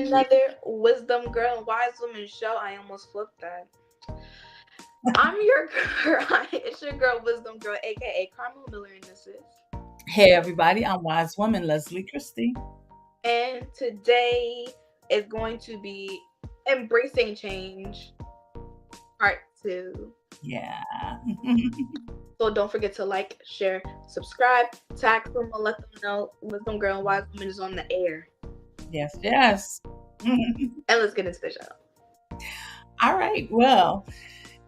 another Wisdom Girl and Wise Woman show. I almost flipped that. I'm your girl. It's your girl, Wisdom Girl, aka Carmel Miller, and this is. Hey everybody, I'm Wise Woman Leslie Christie. And today is going to be Embracing Change, Part 2. Yeah. So don't forget to like, share, subscribe, tag them, and let them know Wisdom Girl and Wise Woman is on the air. Yes. And let's get into the show. All right. Well,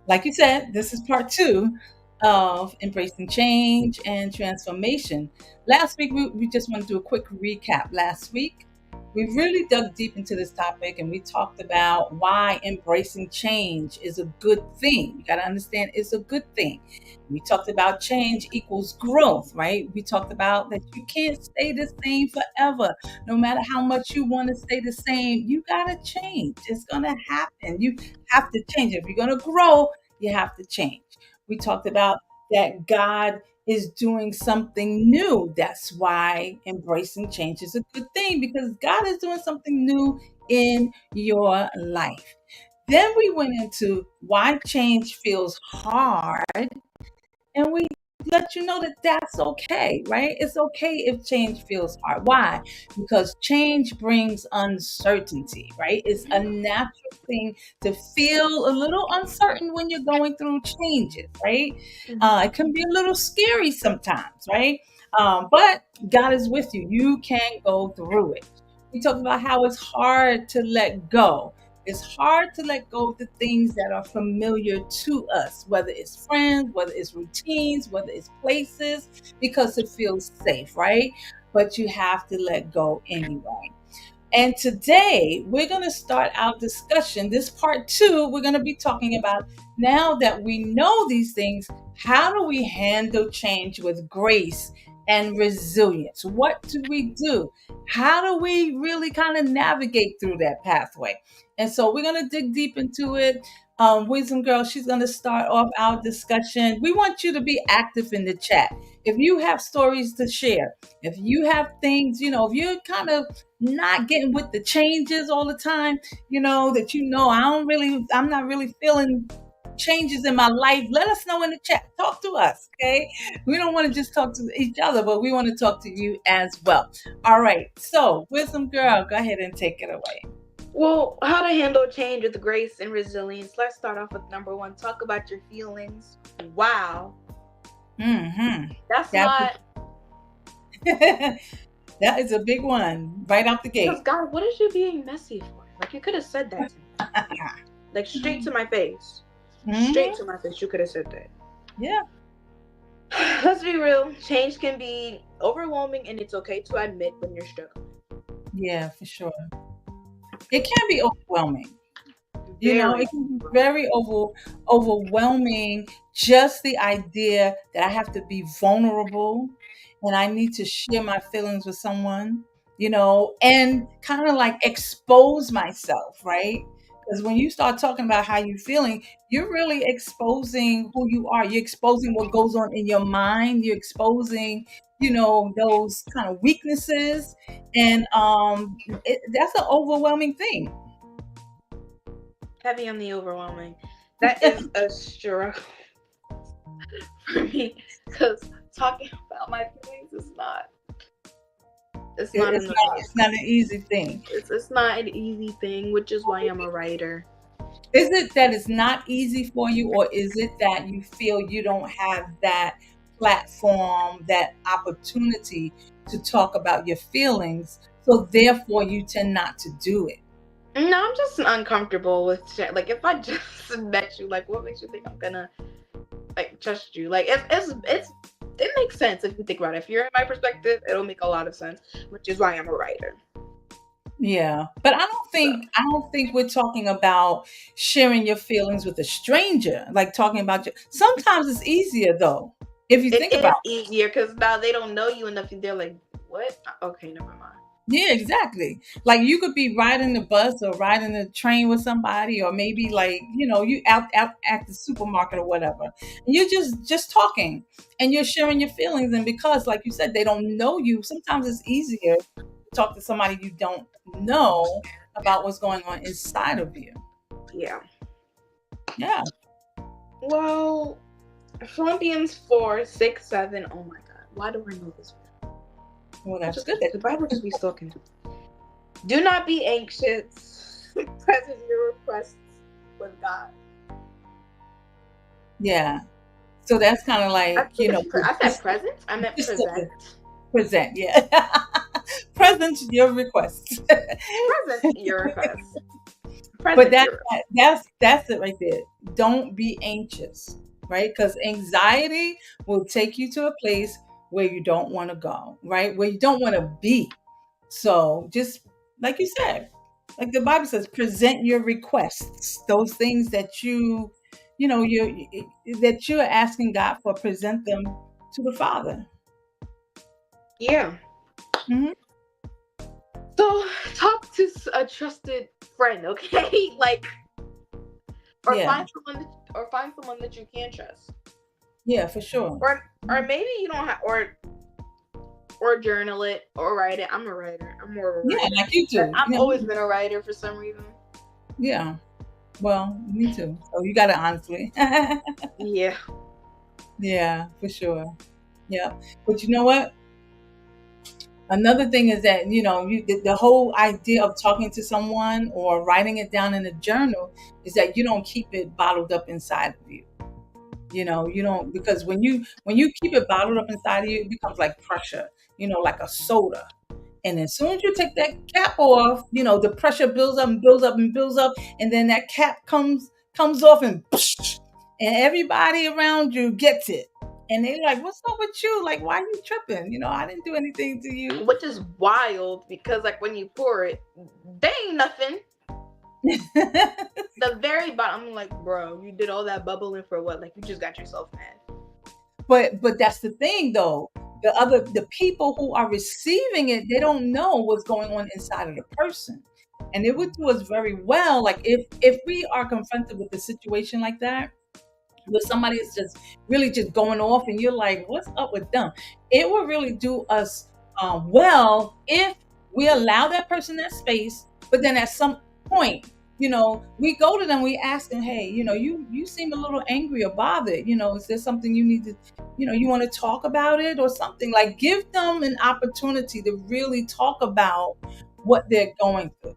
like you said, this is part 2 of Embracing Change and Transformation. Last week, we just want to do a quick recap. Last week, we really dug deep into this topic and we talked about why embracing change is a good thing. You got to understand it's a good thing. We talked about change equals growth, right? We talked about that you can't stay the same forever. No matter how much you want to stay the same, you got to change. It's going to happen. You have to change. If you're going to grow, you have to change. We talked about that God is doing something new. That's why embracing change is a good thing, because God is doing something new in your life. Then we went into why change feels hard, and we let you know that that's okay, right? It's okay if change feels hard. Why? Because change brings uncertainty, right? It's a natural thing to feel a little uncertain when you're going through changes, right? It can be a little scary sometimes, right? But God is with you. You can go through it. We talked about how it's hard to let go. It's hard to let go of the things that are familiar to us, whether it's friends, whether it's routines, whether it's places, because it feels safe, right? But you have to let go anyway. And today we're going to start our discussion. This part 2, we're going to be talking about, now that we know these things, how do we handle change with grace and resilience? What do we do? How do we really kind of navigate through that pathway? And so we're going to dig deep into it. Wisdom Girl, she's going to start off our discussion. We want you to be active in the chat. If you have stories to share, if you have things, if you're kind of not getting with the changes all the time, that I'm not really feeling changes in my life, let us know in the chat. Talk to us, okay? We don't want to just talk to each other, but we want to talk to you as well. All right, so Wisdom Girl, go ahead and take it away. Well, how to handle change with grace and resilience. Let's start off with number 1. Talk about your feelings. Wow. That's not... That is a big one right out the gate. Because God, what is you being messy for? Like, you could have said that to me. Like, straight to my face. Straight to my face. You could have said that. Yeah. Let's be real. Change can be overwhelming, and it's okay to admit when you're struggling. Yeah, for sure. It can be overwhelming. It can be very overwhelming. Just the idea that I have to be vulnerable and I need to share my feelings with someone, and kind of like expose myself, right? Because when you start talking about how you're feeling, you're really exposing who you are. You're exposing what goes on in your mind. You're exposing, those kind of weaknesses. And that's an overwhelming thing. Heavy on the overwhelming. That is a struggle for me, because talking about my feelings is not. It's not an easy thing. It's not an easy thing, which is why I'm a writer. Is it that it's not easy for you, or is it that you feel you don't have that platform, that opportunity to talk about your feelings, so therefore you tend not to do it? No, I'm just uncomfortable with shit. Like, if I just met you, like, what makes you think I'm gonna trust you? Like, it makes sense if you think about it. If you're in my perspective, it'll make a lot of sense, which is why I'm a writer. Yeah, but I don't think we're talking about sharing your feelings with a stranger. Like talking about sometimes it's easier though. If you think about it, it's easier because now they don't know you enough, and they're like, "What? Okay, never mind." Yeah, exactly. Like you could be riding the bus or riding the train with somebody, or maybe you out at the supermarket or whatever. And you're just talking and you're sharing your feelings. And because, like you said, they don't know you, sometimes it's easier to talk to somebody you don't know about what's going on inside of you. Yeah. Yeah. Well, Philippians 4, 6, 7. Oh my God. Why do I know this? Well, that's Just, good. the Bible just be stalking. Do not be anxious. Present your requests with God. Yeah. So that's kind of like, I said present. I meant present. Present, yeah. Present your requests. Present your requests. But that's it right there. Don't be anxious, right? Because anxiety will take you to a place where you don't want to go, right? Where you don't want to be. So just like you said, like the Bible says, present your requests. Those things that that you're asking God for, present them to the Father. Yeah. Mhm. So talk to a trusted friend, okay? Like, or Yeah. find someone that you can trust. Yeah, for sure. Or maybe you don't have or journal it or write it. I'm a writer. I'm more of a writer. Yeah, like you do. I've always been a writer for some reason. Yeah. Well, me too. So you got it honestly. Yeah. Yeah, for sure. Yeah. But you know what? Another thing is that, the whole idea of talking to someone or writing it down in a journal is that you don't keep it bottled up inside of you. You don't, because when you keep it bottled up inside of you, it becomes like pressure, like a soda. And as soon as you take that cap off, the pressure builds up and builds up and builds up, and then that cap comes off and everybody around you gets it. And they're like, "What's up with you? Like, why are you tripping? I didn't do anything to you." Which is wild because, like, when you pour it, they ain't nothing. The very bottom, I'm like, bro, you did all that bubbling for what? Like, you just got yourself mad. But that's the thing, though. The people who are receiving it, they don't know what's going on inside of the person. And it would do us very well, like if we are confronted with a situation like that, where somebody is just really just going off, and you're like, "What's up with them?" It will really do us well if we allow that person that space. But then at some point, we go to them, we ask them, "Hey, you seem a little angry or bothered. Is there something you need to, you want to talk about it or something?" Like, give them an opportunity to really talk about what they're going through.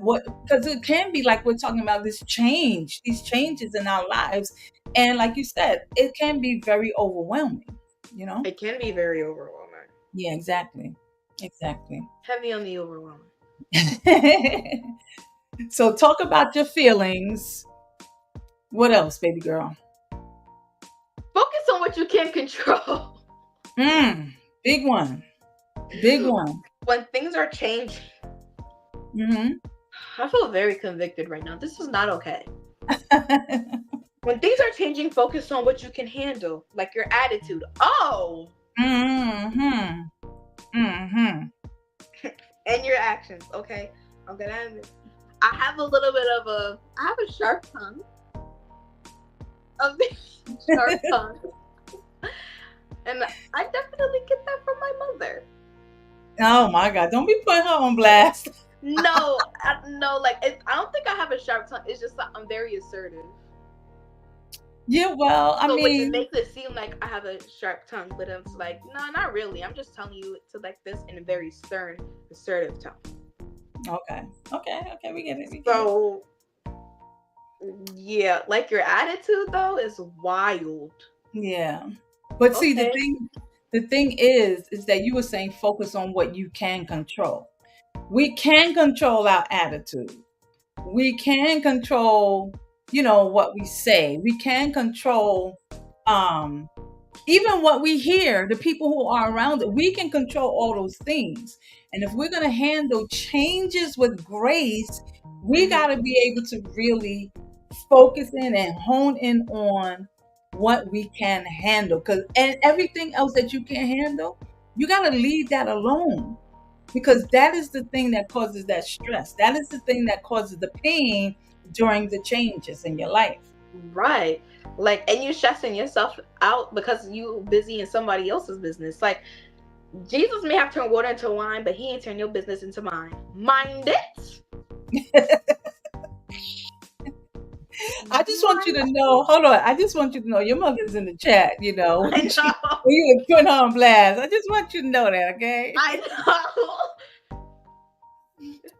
What, because it can be like we're talking about these changes in our lives, and like you said, it can be very overwhelming. It can be very overwhelming. Yeah, exactly. Heavy on the overwhelming. So talk about your feelings. What else, baby girl? Focus on what you can control. Big one. When things are changing. I feel very convicted right now. This is not okay. When things are changing, focus on what you can handle, like your attitude. Oh. And your actions. Okay, I'm gonna admit, I have a little bit of I have a sharp tongue. A very sharp tongue. And I definitely get that from my mother. Oh my God! Don't be putting her on blast. No, like I don't think I have a sharp tongue. It's just that I'm very assertive. Yeah, well, I mean, which it makes it seem like I have a sharp tongue, but it's like, no, not really. I'm just telling you to like this in a very stern, assertive tone. Okay, we get it. So, yeah, like your attitude though is wild. Yeah, but see, the thing is that you were saying focus on what you can control. We can control our attitude. We can control, what we say. We can control, even what we hear, the people who are around it. We can control all those things. And if we're going to handle changes with grace, we got to be able to really focus in and hone in on what we can handle. And everything else that you can't handle, you got to leave that alone. Because that is the thing that causes that stress. That is the thing that causes the pain during the changes in your life. Right. Like, and you stressing yourself out because you busy in somebody else's business. Like, Jesus may have turned water into wine, but he ain't turned your business into mine. Mind it. I just want you to know. Hold on. I just want you to know your mother's in the chat. You know, I know. when you were putting her on blast. I just want you to know that, okay? I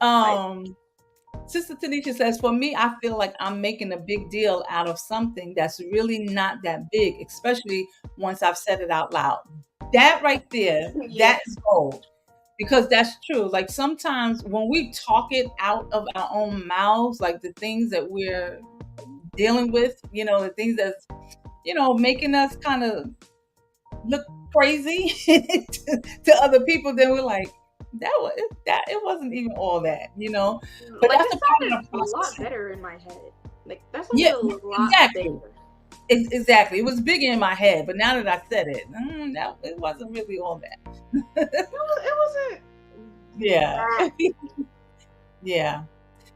know. Um, Sister Tanisha says, for me, I feel like I'm making a big deal out of something that's really not that big, especially once I've said it out loud. That right there, Yeah. that is gold. Because that's true. Like sometimes when we talk it out of our own mouths, like the things that we're dealing with, the things that's, making us kind of look crazy to other people, then we're like, that it wasn't even all that. But Like that's it a part sounded of the a lot process. better in my head. Like that sounded Yeah, a lot exactly. bigger. Exactly. It was bigger in my head, but now that I said it, no, it wasn't really all that. It wasn't Yeah. that. Yeah.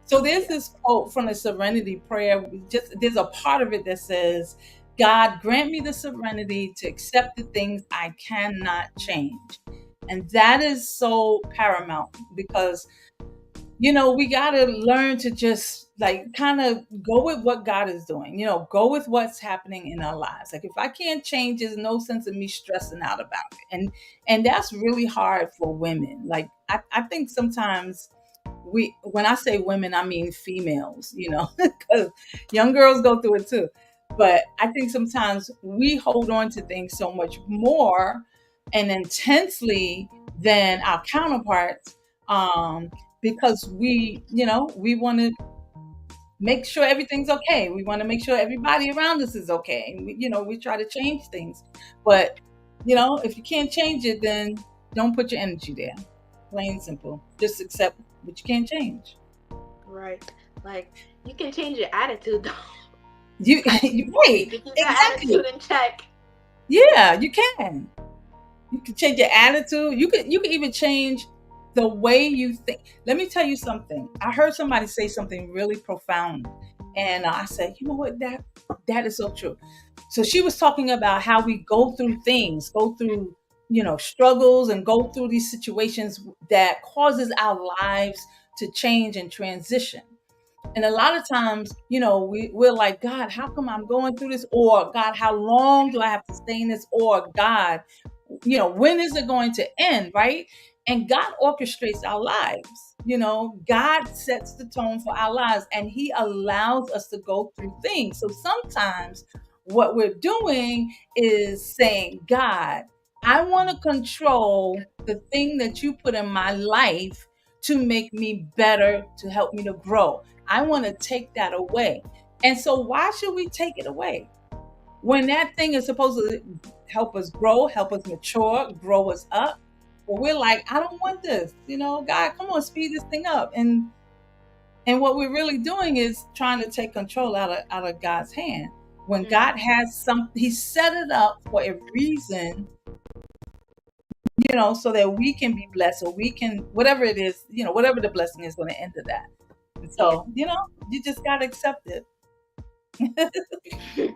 So there's Yeah. this quote from the Serenity Prayer. Just there's a part of it that says, "God grant me the serenity to accept the things I cannot change," and that is so paramount because we got to learn to just like kind of go with what God is doing. Go with what's happening in our lives. Like if I can't change, there's no sense of me stressing out about it, and that's really hard for women. Like I think sometimes when I say women, I mean females, because young girls go through it too. But I think sometimes we hold on to things so much more and intensely than our counterparts, because we want to make sure everything's okay. We want to make sure everybody around us is okay. We try to change things, but if you can't change it, then don't put your energy there. Plain and simple. Just accept what you can't change. Right. Like you can change your attitude though. You, Like you you right, can keep that exactly. attitude in check. Yeah, you can. You can change your attitude. You can even change the way you think. Let me tell you something. I heard somebody say something really profound, and I said, you know what, that is so true. So she was talking about how we go through things, go through struggles, and go through these situations that causes our lives to change and transition. And a lot of times, we're like, God, how come I'm going through this? Or God, how long do I have to stay in this? Or God, when is it going to end? Right. And God orchestrates our lives. God sets the tone for our lives and he allows us to go through things. So sometimes what we're doing is saying, God, I want to control the thing that you put in my life to make me better, to help me to grow. I want to take that away. And so why should we take it away? When that thing is supposed to help us grow, help us mature, grow us up. But we're like, I don't want this. God, come on, speed this thing up. And what we're really doing is trying to take control out of God's hand. When God has He set it up for a reason, so that we can be blessed, or we can, whatever it is, whatever the blessing is going to end of that. And so, you just got to accept it. Yeah.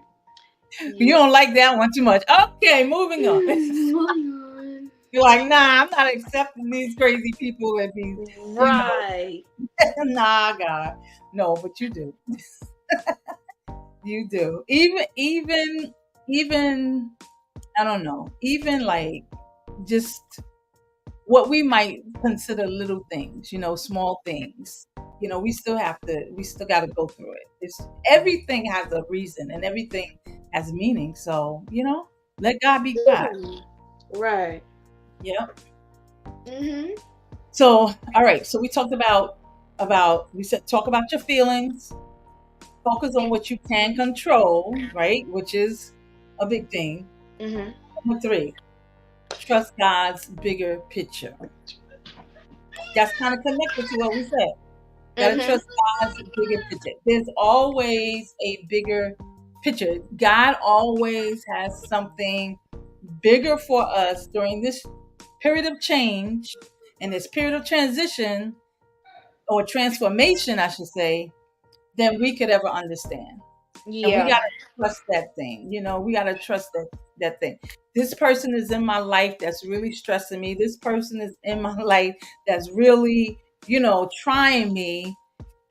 You don't like that one too much. Okay, moving on. You're like, nah, I'm not accepting these crazy people and these, Right. nah, God. No, but you do. You do. Even, I don't know, even like just what we might consider little things, small things. We still got to go through it. Everything has a reason and everything has meaning. So, let God be God. Right. Yeah. Mhm. So, all right. So we talked we said talk about your feelings, focus on what you can control, right? Which is a big thing. Mhm. Number 3, trust God's bigger picture. That's kind of connected to what we said. Gotta Mhm. trust God's bigger picture. There's always a bigger picture. God always has something bigger for us during this period of change and this period of transition, or transformation, I should say, than we could ever understand. And we Yeah. gotta trust that thing. We gotta trust that thing. This person is in my life that's really stressing me. This person is in my life that's really, trying me.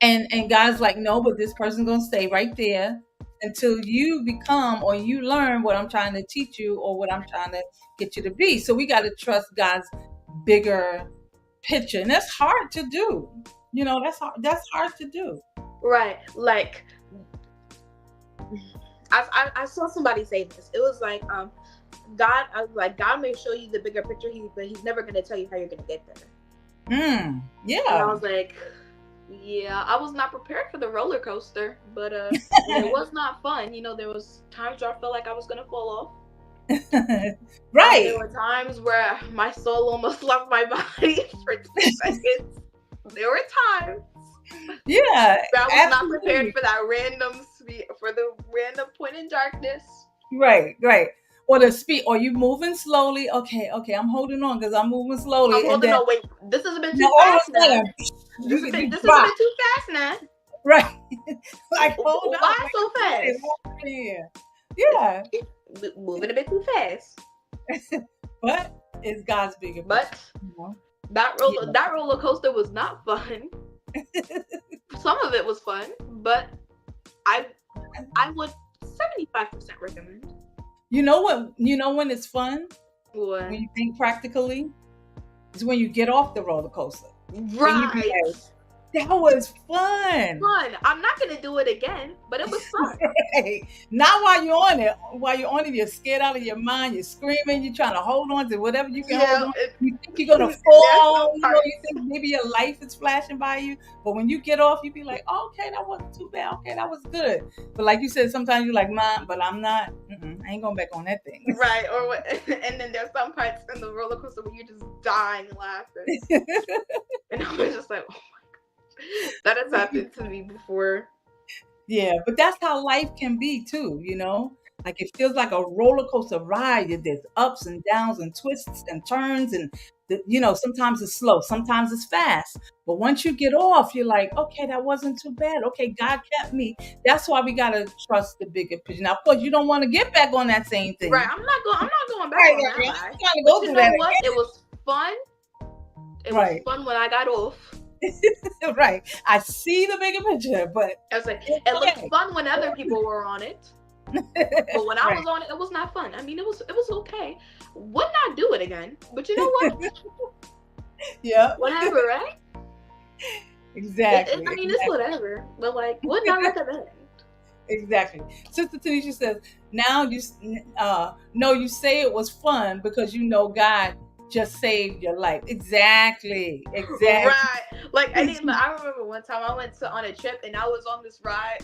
And God's like, no, but this person's gonna stay right there until you become or you learn what I'm trying to teach you or what I'm trying to get you to be. So we gotta trust God's bigger picture. And that's hard to do. That's hard to do. Right. Like I saw somebody say this. It was like God, I was like, God may show you the bigger picture, but he's never gonna tell you how you're gonna get there. And I Yeah. was like, yeah, I was not prepared for the roller coaster, but it was not fun. There was times where I felt like I was gonna fall off. Right. There were times where my soul almost left my body for 2 seconds. There were times Yeah. where I was not Absolutely. prepared for the random point in darkness. Right. Or the speed, or you moving slowly. Okay, I'm holding on because I'm moving slowly. I'm holding on. Wait, this has been Now too all of fast a now. sudden, This you has been drop. too fast now. Right. Like, hold on. Why so fast? Yeah. Moving a bit too fast. But it's God's bigger. But that roller coaster was not fun. Some of it was fun, but I would 75% recommend. You know what? You know when it's fun? What? When you think practically, is when you get off the roller coaster. Right. That was fun. I'm not gonna do it again, but it was fun. Right. Not while you're on it. While you're on it, you're scared out of your mind. You're screaming. You're trying to hold on to whatever you can hold on. You think you're gonna fall. You think maybe your life is flashing by you. But when you get off, you be like, oh, okay, that wasn't too bad. Okay, that was good. But like you said, sometimes you're like, Mom, but I'm not. I ain't going back on that thing. Right. Or what? And then there's some parts in the roller coaster where you're just dying laughing. And I was just like, oh my God. That has happened to me before. Yeah, but that's how life can be too, Like it feels like a roller coaster ride. There's ups and downs and twists and turns and sometimes it's slow, sometimes it's fast. But once you get off, you're like, okay, that wasn't too bad. Okay, God kept me. That's why we gotta trust the bigger picture. Now, of course, you don't want to get back on that same thing. Right. I'm not going back on that ride. I'm trying to go through that what? It was fun. It was fun when I got off. Right. I see the bigger picture, but I was like, it looked fun when other people were on it. But when I was on it, it was not fun. I mean, it was okay. Would not do it again. But you know what? Yeah. Whatever, right? Exactly. It's whatever. But would not recommend. Exactly. Sister Tanisha says, now you say it was fun because God just saved your life. Exactly. Right. I remember one time I went on a trip and I was on this ride.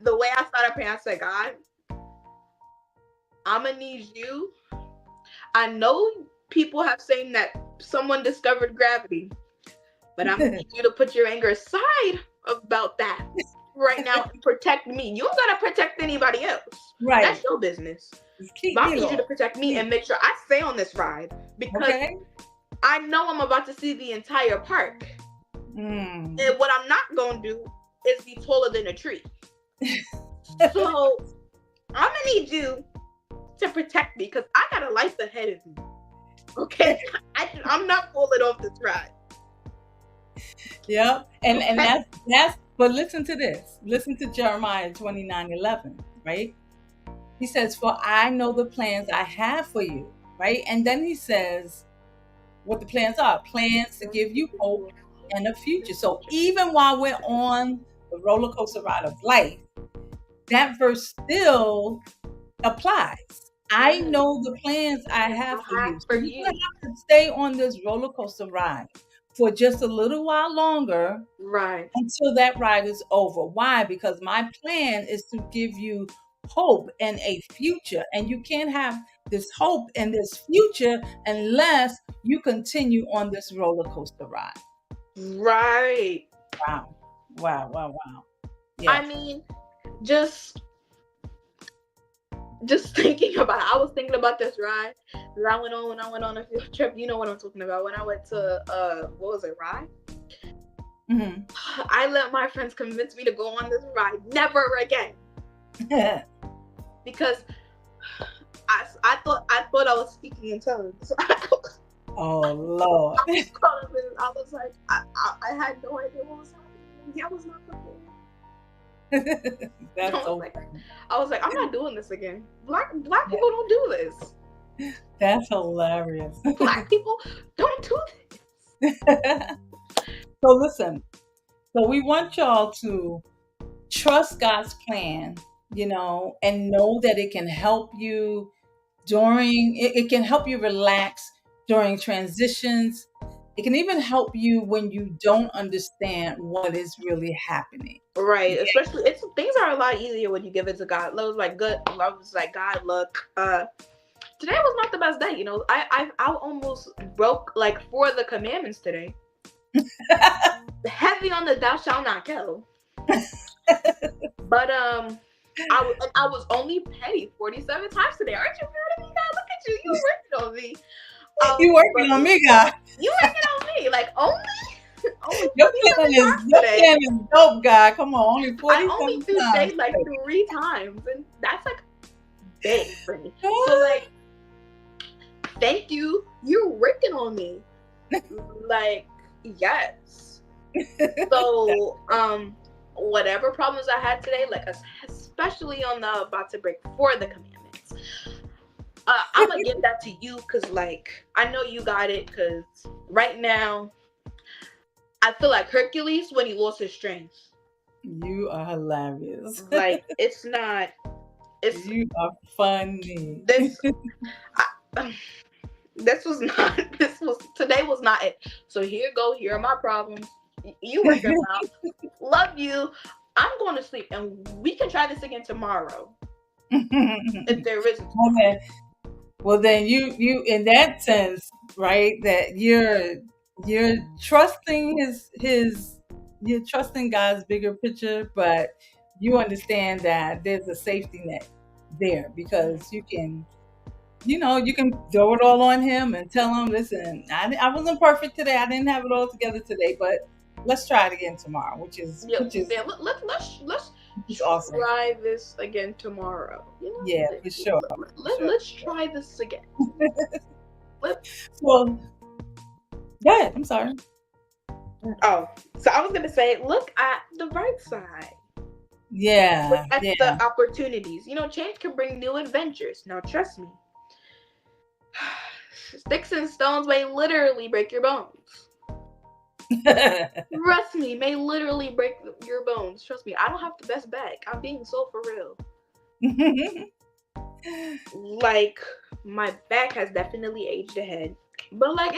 The way I started praying, I said, God, I'm gonna need you. I know people have saying that someone discovered gravity, but I'm gonna need you to put your anger aside about that right now and protect me. You don't gotta protect anybody else. Right. That's your business. But I need you to protect me and make sure I stay on this ride because I know I'm about to see the entire park. And what I'm not going to do is be taller than a tree. So I'm going to need you to protect me because I got a life ahead of me. Okay? I'm not falling off this ride. Yeah. And that's, but listen to this. Listen to Jeremiah 29:11, right? He says, for I know the plans I have for you, right? And then he says what the plans are. Plans to give you hope and a future. So even while we're on the roller coaster ride of life, that verse still applies. I know the plans I have for you. So you're going to have to stay on this roller coaster ride for just a little while longer. Right. Until that ride is over. Why? Because my plan is to give you hope and a future, and you can't have this hope and this future unless you continue on this roller coaster ride. Right. Wow. Yeah. I mean, just thinking about it. I was thinking about this ride that I went on when I went on a field trip. You know what I'm talking about. When I went to what was it, Rye? Mhm. I let my friends convince me to go on this ride. Never again. Because I thought I was speaking in tongues. Oh Lord. I was like, I had no idea what was happening. I was not prepared. That's so I was like, I'm not doing this again. Black people don't do this. that's hilarious. Black people don't do this. So listen, so we want y'all to trust God's plan, and know that it can help you it can help you relax during transitions. It can even help you when you don't understand what is really happening. Right, especially things are a lot easier when you give it to God. Love like God, look. Today was not the best day. I almost broke like 4 of the commandments today. Heavy on the thou shalt not kill. But I was only petty 47 times today. Aren't you proud of me, God? Look at you. You working on me. You working on me, God. You working on me. Like only your plan is dope, God. Come on, only 47 I only do times. say like 3 times, and that's like big for me. So like, thank you. You're working on me. Like, yes. So whatever problems I had today, like especially on the about to break 4 of the commandments, I'm gonna give that to you because like I know you got it. Because right now I feel like Hercules when he lost his strength. You are hilarious. Like it's not. It's you are funny. This was not. Today was not it. So here are my problems. You work them out. Love you. I'm going to sleep, and we can try this again tomorrow. If there isn't. Okay. Well, then you in that sense, right? That you're trusting you're trusting God's bigger picture, but you understand that there's a safety net there because you can throw it all on him and tell him, listen, I wasn't perfect today. I didn't have it all together today, but let's try it again tomorrow, which is let's awesome. Try this again tomorrow. Yeah, for sure. Let's try this again. Well, go ahead. I'm sorry. Oh, so I was gonna say, look at the bright side. Yeah. Look at the opportunities. Change can bring new adventures. Now, trust me. Sticks and stones may literally break your bones. Trust me, may literally break your bones. Trust me, I don't have the best back. I'm being so for real. Like, my back has definitely aged ahead. But like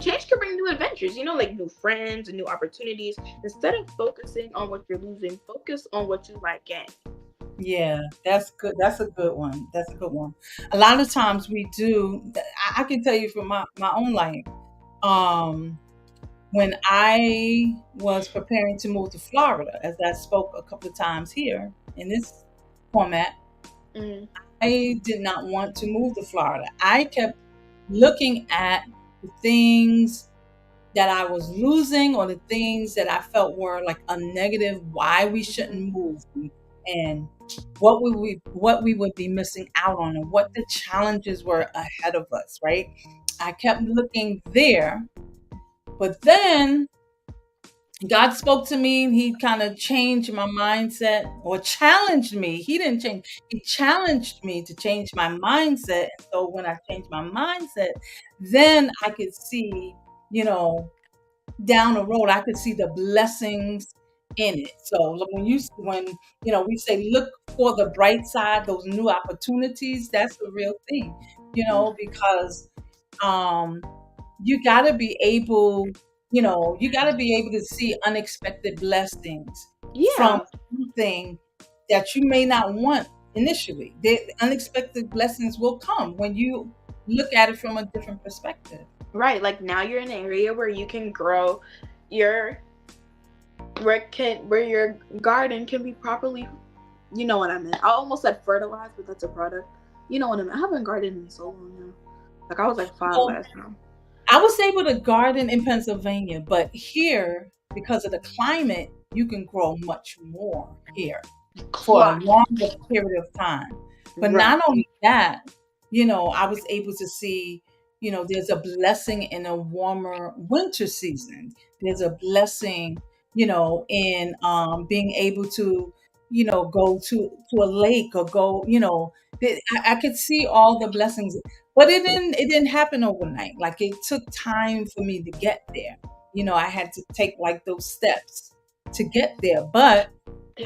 change can bring new adventures, like new friends and new opportunities. Instead of focusing on what you're losing, focus on what you like getting. Yeah, that's good. That's a good one. That's a good one. A lot of times we do. I can tell you from my own life. When I was preparing to move to Florida, as I spoke a couple of times here in this format, I did not want to move to Florida. I kept looking at the things that I was losing or the things that I felt were like a negative, why we shouldn't move, and what we would be missing out on, and what the challenges were ahead of us, right? I kept looking there, but then God spoke to me and he kind of changed my mindset or challenged me. He didn't change. He challenged me to change my mindset. And so when I changed my mindset, then I could see, down the road, I could see the blessings in it. So when we say look for the bright side, those new opportunities, that's the real thing, because you got to be able to see unexpected blessings from something that you may not want initially. The unexpected blessings will come when you look at it from a different perspective. Right, like now you're in an area where you can grow where your garden can be properly, you know what I meant. I almost said fertilized, but that's a product. You know what I meant. I haven't gardened in so long now. Like I was like 5 last time. I was able to garden in Pennsylvania, but here because of the climate, you can grow much more here for a Clock. longer period of time. But Right. not only that, I was able to see, there's a blessing in a warmer winter season. There's a blessing, in being able to, go to a lake or go, I could see all the blessings, but it didn't happen overnight. Like it took time for me to get there. I had to take like those steps to get there, but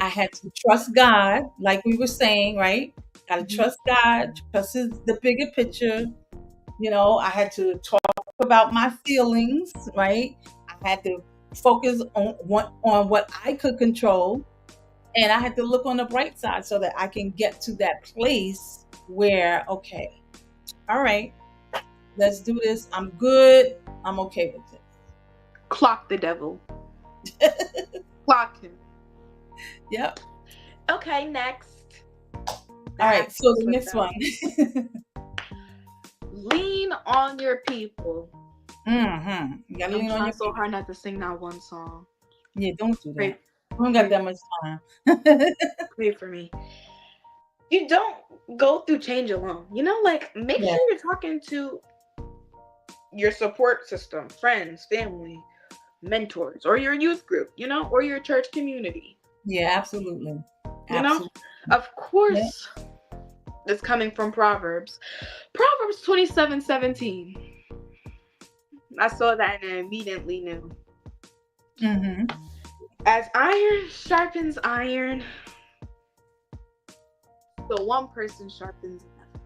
I had to trust God, like we were saying, right? Got to Mhm. trust God, trust the bigger picture. I had to talk about my feelings, right? I had to focus on what I could control, and I had to look on the bright side so that I can get to that place where, okay, all right, let's do this. I'm good. I'm okay with Clock the devil. it. Clock him. Yep. Okay, next. All I have right. to So the switch next up. one. Lean on your people. You gotta I'm lean on trying your so hard not to sing that one song. Yeah, don't do that. Pray, We don't got pray, that much time. pray for me. You don't go through change alone. Like make Yeah, sure you're talking to your support system, friends, family, mentors, or your youth group, or your church community. yeah, absolutely. You know, Absolutely. of Yeah. course, it's coming from Proverbs. Proverbs 27:17. I saw that and I immediately knew. hmm As iron sharpens iron, so one person sharpens another.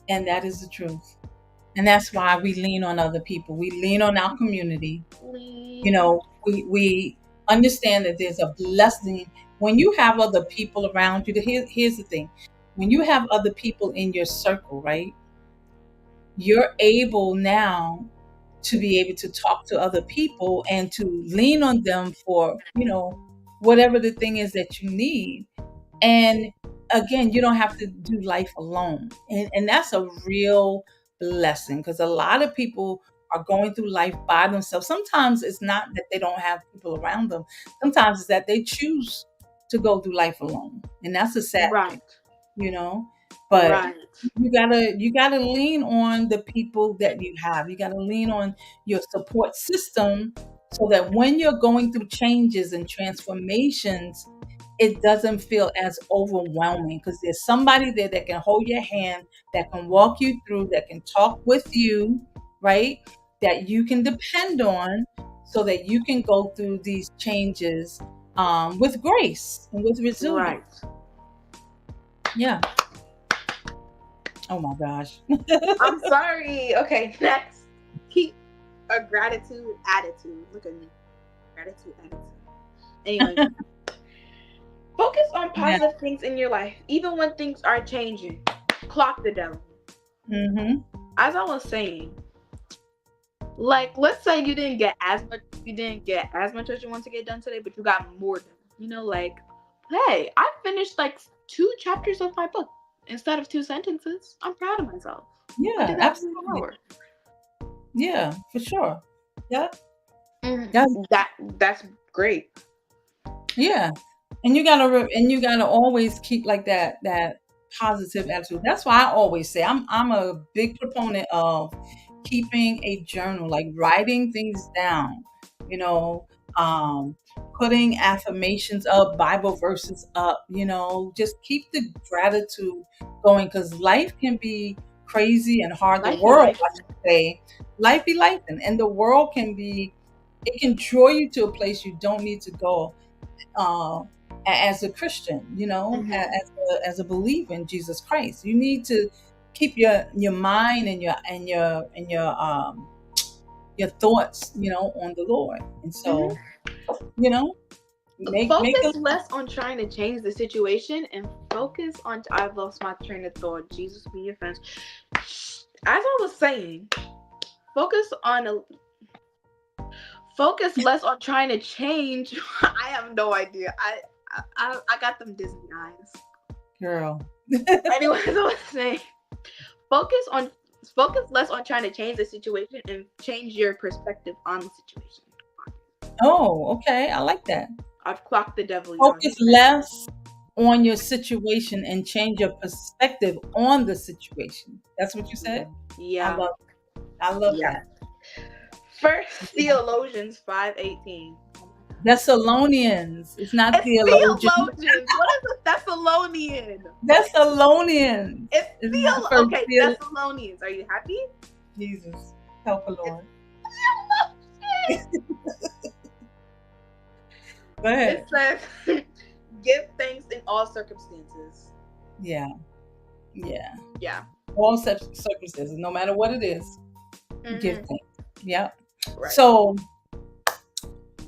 And that is the truth. And that's why we lean on other people. We lean on our community. Lean. We understand that there's a blessing when you have other people around you. Here's the thing. When you have other people in your circle, right? You're able now to be able to talk to other people and to lean on them for, whatever the thing is that you need. And again, you don't have to do life alone. And that's a real blessing because a lot of people are going through life by themselves. Sometimes it's not that they don't have people around them. Sometimes it's that they choose to go through life alone. And that's a sad thing, Right. you know. But Right. you gotta lean on the people that you have. You gotta lean on your support system so that when you're going through changes and transformations, it doesn't feel as overwhelming because there's somebody there that can hold your hand, that can walk you through, that can talk with you, right? That you can depend on so that you can go through these changes with grace and with resilience. Right. Yeah. Oh my gosh. I'm sorry. Okay, next. Keep a gratitude attitude. Look at me. Gratitude attitude. Anyway, focus on Yeah. positive things in your life, even when things are changing. Clock the devil. hmm As I was saying, like let's say you didn't get as much as you want to get done today, but you got more done. Like, hey, I finished like 2 chapters of my book instead of 2 sentences. I'm proud of myself. I Yeah, did that in an absolutely. hour. Yeah, for sure. Yeah. Mm, That's that's great. Yeah, and you gotta always keep like that positive attitude. That's why I always say I'm a big proponent of keeping a journal, like writing things down. You know, um, putting affirmations up, Bible verses up. Just keep the gratitude going because life can be crazy and hard. The Life be world, life. I should say, life be life, and the world it can draw you to a place you don't need to go uh, as a Christian, Mm-hmm. as a believer in Jesus Christ. You need to keep your mind and your thoughts, on the Lord. And so, Mm-hmm. you know, make Focus a less on trying to change the situation and focus on. I lost my train of thought. Jesus be your friends. As I was saying, focus on focus less on trying to change. I have no idea. I got them Disney eyes. girl. Anyway, as I was saying, focus on focus less on trying to change the situation and change your perspective on the situation. Oh, okay. I like that. I've clocked the devil, y'all. Focus He's messy. less on your situation and change your perspective on the situation. That's what you said? I Yeah. love I love Yeah. that. First Theologians 5:18. Oh my God. Thessalonians. It's not It's theologian. theologians. What is a Thessalonian? Thessalonians. It's It's not first okay, Thessalonians. Are you happy? Jesus. Help the It's Lord. theologians. Go ahead. It says, give thanks in all circumstances. Yeah. Yeah. Yeah. All circumstances, no matter what it is, give Hmm. thanks. Yep. Right. So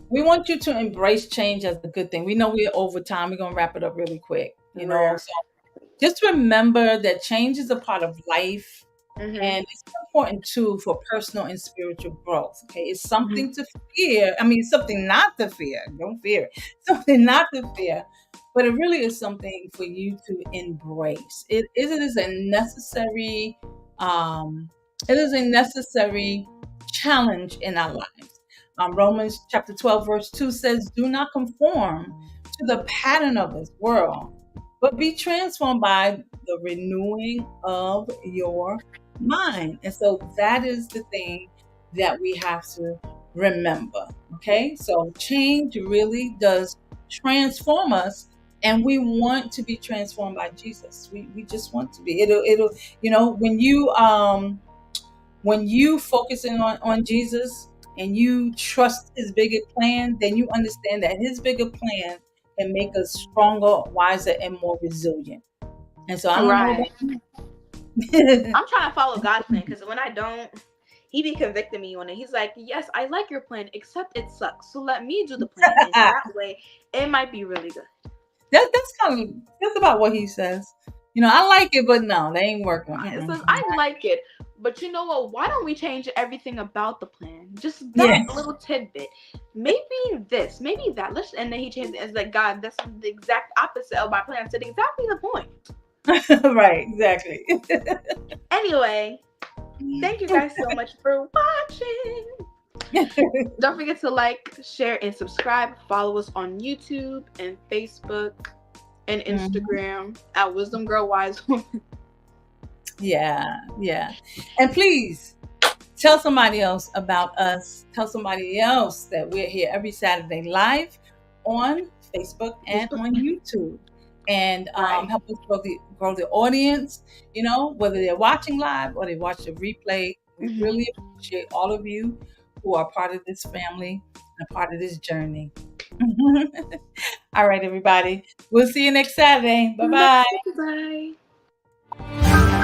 we want you to embrace change as a good thing. We know we're over time. We're gonna wrap it up really quick. Yeah. So just remember that change is a part of life, Hmm. and it's important too for personal and spiritual growth. Okay, it's Hmm. something to fear. I mean, something not to fear. Don't fear it. Something not to fear, but it really is something for you to embrace. It is a necessary. Um, it is a necessary challenge in our lives. Romans chapter 12, verse 2 says, "Do not conform to the pattern of this world, but be transformed by the renewing of your mind." And so that is the thing that we have to remember. Okay, so change really does transform us, and we want to be transformed by Jesus. We just want to be. It'll when you focusing on Jesus and you trust his bigger plan, then you understand that his bigger plan can make us stronger, wiser, and more resilient. And so I don't know Right. about I'm trying to follow God's plan because when I don't, he be convicting me on it. He's like, yes, I like your plan, except it sucks. So let me do the plan, and that way it might be really good. that's about what he says. I like it, but no, they ain't working. It Mm-mm. says, I like it, but you know what? Why don't we change everything about the plan? Just that Yeah, little tidbit. Maybe this, maybe that. And then he changed it. It's like, God, that's the exact opposite of my plan. I said exactly the point. right, exactly. Anyway, thank you guys so much for watching. Don't forget to like, share, and subscribe. Follow us on YouTube and Facebook and Instagram at Wisdom Girl Wise Woman. Yeah, yeah. And please tell somebody else about us. Tell somebody else that we're here every Saturday live on Facebook and on YouTube. And Right. help us grow the audience, whether they're watching live or they watch the replay. We Mm-hmm. really appreciate all of you who are part of this family and a part of this journey. All right, everybody. We'll see you next Saturday. Bye-bye. Bye.